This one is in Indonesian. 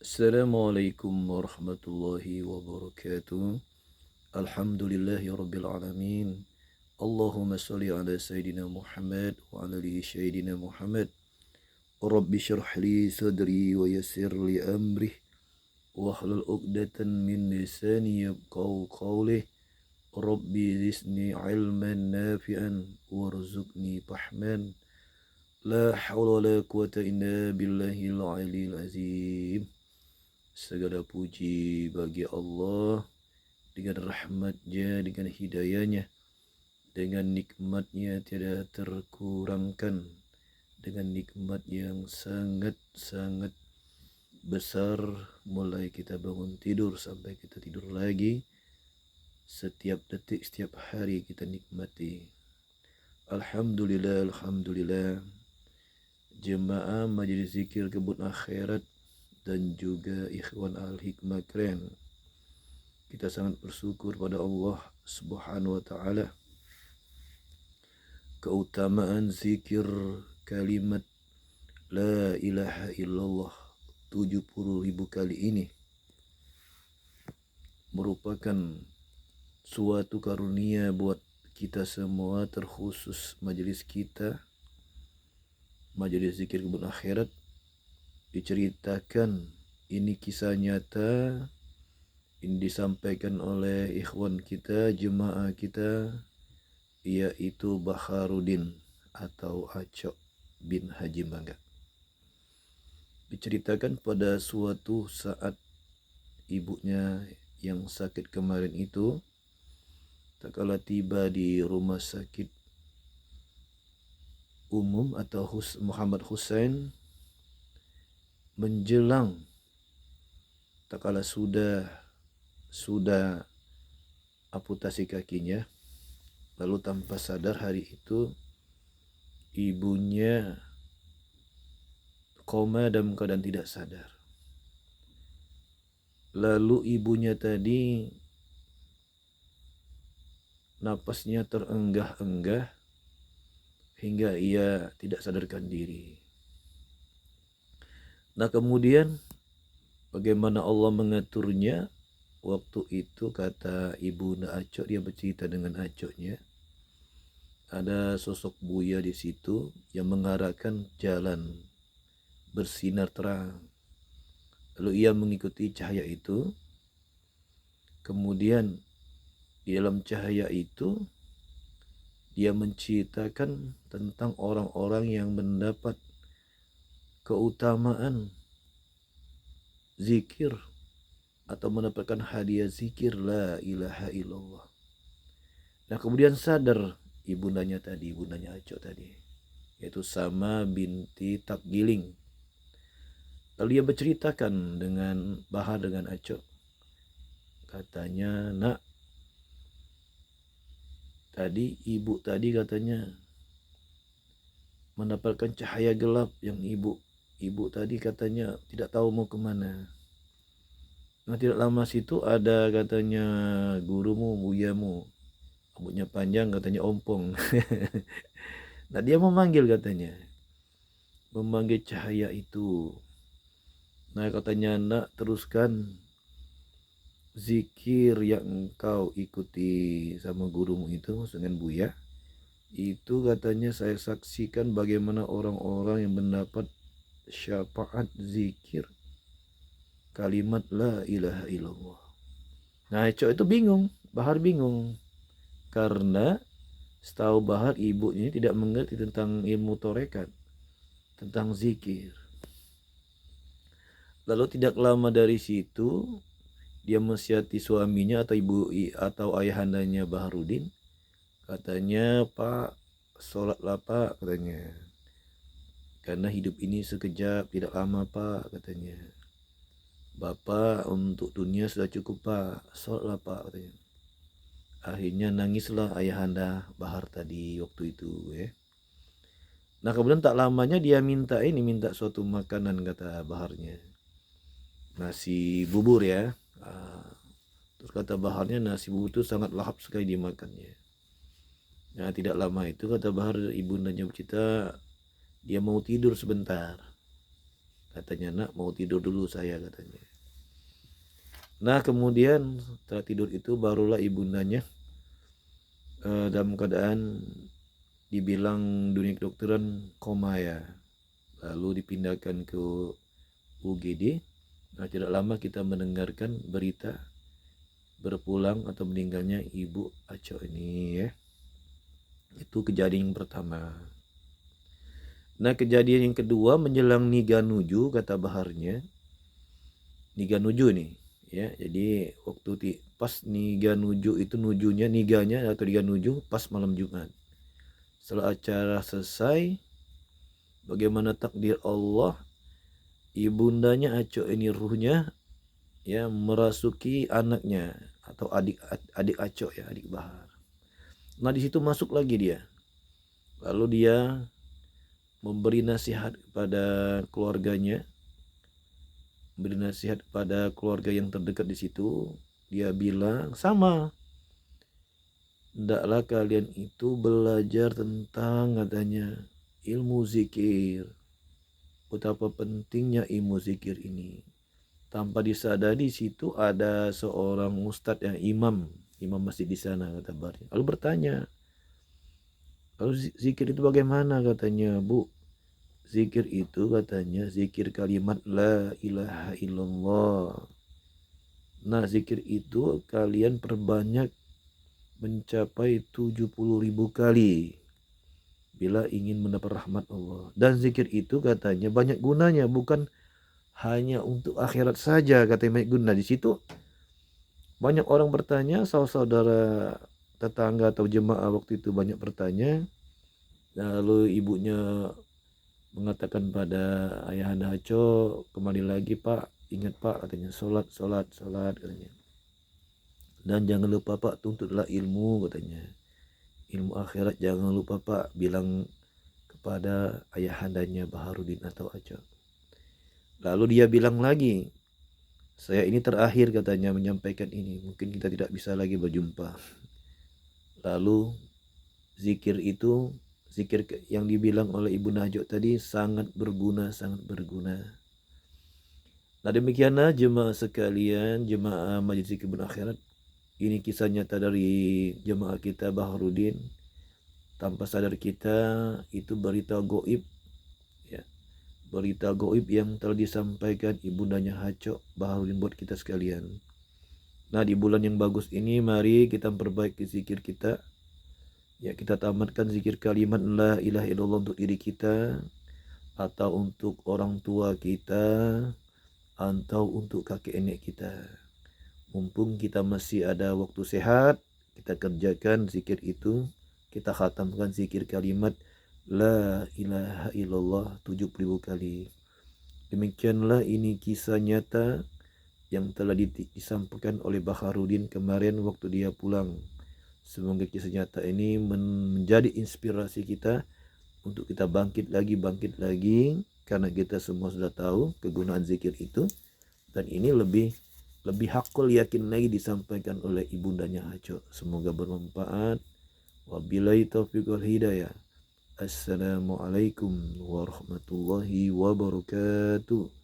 Assalamualaikum warahmatullahi wabarakatuh. Alhamdulillahi rabbil alamin. Allahumma salli ala Sayyidina Muhammad wa ala ali Sayyidina Muhammad. Rabbi syrah li sadri wa yassir li amri wahlul 'uqdatan min lisani yafqahu qawli. Rabbi zidni ilman nafi'an warzuqni fahman. La hawla wa la quwata illa billahil aliyil azim. Segala puji bagi Allah dengan rahmatnya, dengan hidayahnya, dengan nikmatnya tiada terkurangkan, dengan nikmat yang sangat-sangat besar mulai kita bangun tidur sampai kita tidur lagi. Setiap detik, setiap hari kita nikmati. Alhamdulillah, Alhamdulillah. Jemaah Majelis Zikir Kebun Akhirat dan juga ikhwan Al-Hikmah keren. Kita sangat bersyukur pada Allah Subhanahu wa taala. Keutamaan zikir kalimat la ilaha illallah 70.000 kali ini merupakan suatu karunia buat kita semua, terkhusus majelis kita, Majelis Zikir Kebun Akhirat. Diceritakan ini kisah nyata, ini disampaikan oleh ikhwan kita, jemaah kita, yaitu Baharudin atau Acok bin Haji Mangga. Diceritakan pada suatu saat ibunya yang sakit kemarin itu, tatkala tiba di rumah sakit umum atau Muhammad Hussein, menjelang tatkala sudah amputasi kakinya, lalu tanpa sadar hari itu ibunya koma dalam keadaan tidak sadar. Lalu ibunya tadi napasnya terenggah-enggah hingga ia tidak sadarkan diri. Nah, kemudian bagaimana Allah mengaturnya? Waktu itu kata ibu Acok, dia bercerita dengan Acoknya, ada sosok buaya di situ yang mengarahkan jalan bersinar terang. Lalu ia mengikuti cahaya itu. Kemudian di dalam cahaya itu dia menceritakan tentang orang-orang yang mendapat keutamaan zikir atau mendapatkan hadiah zikir la ilaha illallah. Nah, kemudian sadar ibundanya Acok tadi, yaitu Sama binti Takgiling. Lalu dia berceritakan dengan Bahar, dengan Acok. Katanya, nak, tadi ibu tadi katanya mendapatkan cahaya gelap yang ibu tadi katanya tidak tahu mau kemana. Nah, tidak lama situ ada katanya gurumu, buyamu, rambutnya panjang katanya ompong. Nah, dia memanggil cahaya itu. Nah, katanya, nak, teruskan zikir yang engkau ikuti sama gurumu itu, dengan Buya. Itu katanya saya saksikan bagaimana orang-orang yang mendapat syafaat zikir kalimat la ilaha illallah. Nah, Acok itu bingung, Bahar bingung, karena setahu Bahar ibunya tidak mengerti tentang ilmu torekat, tentang zikir. Lalu tidak lama dari situ dia menasihati suaminya atau ibu atau ayahandanya Baharudin. Katanya, Pak, sholatlah Pak, katanya. Karena hidup ini sekejap, tidak lama Pak, katanya. Bapak untuk dunia sudah cukup Pak, sholatlah Pak, katanya. Akhirnya nangislah ayahanda Bahar tadi waktu itu ya. Nah, kemudian tak lamanya dia minta suatu makanan, kata Baharnya. Nasi bubur ya. Terus kata Baharnya, nasi bubur itu sangat lahap sekali dimakannya. Nah, tidak lama itu kata Bahar, ibundanya bercerita, dia mau tidur sebentar. Katanya, nak mau tidur dulu saya katanya. Nah kemudian setelah tidur itu barulah ibundanya dalam keadaan dibilang dunia kedokteran koma ya. Lalu dipindahkan ke UGD. Nah tidak lama kita mendengarkan berita berpulang atau meninggalnya Ibu Aco ini ya. Itu kejadian yang pertama. Nah kejadian yang kedua menjelang Niga Nuju kata baharnya. Niga Nuju nih ya. Jadi waktu pas Niga Nuju itu nujunya niganya atau Niga Nuju pas malam Jumat. Setelah acara selesai, bagaimana takdir Allah, ibundanya Aco ini ruhnya ya merasuki anaknya atau adik Aco ya, adik Bahar. Nah di situ masuk lagi dia. Lalu dia memberi nasihat kepada keluarganya, memberi nasihat kepada keluarga yang terdekat di situ. Dia bilang sama, hendaklah kalian itu belajar tentang katanya ilmu zikir. Betapa pentingnya ilmu zikir ini. Tanpa disadari di situ ada seorang ustadz yang imam masjid di sana kata Bari. Lalu bertanya, lalu zikir itu bagaimana katanya, Bu? Zikir itu katanya zikir kalimat la ilaha illallah. Nah zikir itu kalian perbanyak mencapai 70.000 kali bila ingin mendapat rahmat Allah. Dan zikir itu katanya banyak gunanya, bukan hanya untuk akhirat saja katanya banyak guna. Di situ banyak orang bertanya, saudara tetangga atau jemaah waktu itu banyak bertanya. Lalu ibunya mengatakan pada ayahanda Aco, kembali lagi Pak, ingat Pak katanya, sholat katanya. Dan jangan lupa Pak, tuntutlah ilmu katanya. Ilmu akhirat jangan lupa Pak, bilang kepada ayahandanya Baharudin atau Aco. Lalu dia bilang lagi, saya ini terakhir katanya menyampaikan ini, mungkin kita tidak bisa lagi berjumpa. Lalu zikir itu, zikir yang dibilang oleh Ibu Najwa tadi sangat berguna, sangat berguna. Nah demikianlah jemaah sekalian, jemaah Majelis Zikir Akhirat. Ini kisah nyata dari jemaah kita Baharudin. Tanpa sadar kita itu berita goib ya. Berita goib yang telah disampaikan ibundanya Aco Baharudin buat kita sekalian. Nah di bulan yang bagus ini mari kita perbaiki zikir kita. Ya kita tamatkan zikir kalimat la ilaha illallah untuk diri kita, atau untuk orang tua kita, atau untuk kakek nenek kita. Mumpung kita masih ada waktu sehat, kita kerjakan zikir itu. Kita khatamkan zikir kalimat la ilaha illallah 70.000 kali. Demikianlah ini kisah nyata yang telah disampaikan oleh Baharudin kemarin waktu dia pulang. Semoga kisah nyata ini menjadi inspirasi kita untuk kita bangkit lagi, karena kita semua sudah tahu kegunaan zikir itu, dan ini lebih hakul yakin lagi disampaikan oleh ibundanya Aco. Semoga bermanfaat. Wabillahi taufiq wal hidayah. Assalamualaikum warahmatullahi wabarakatuh.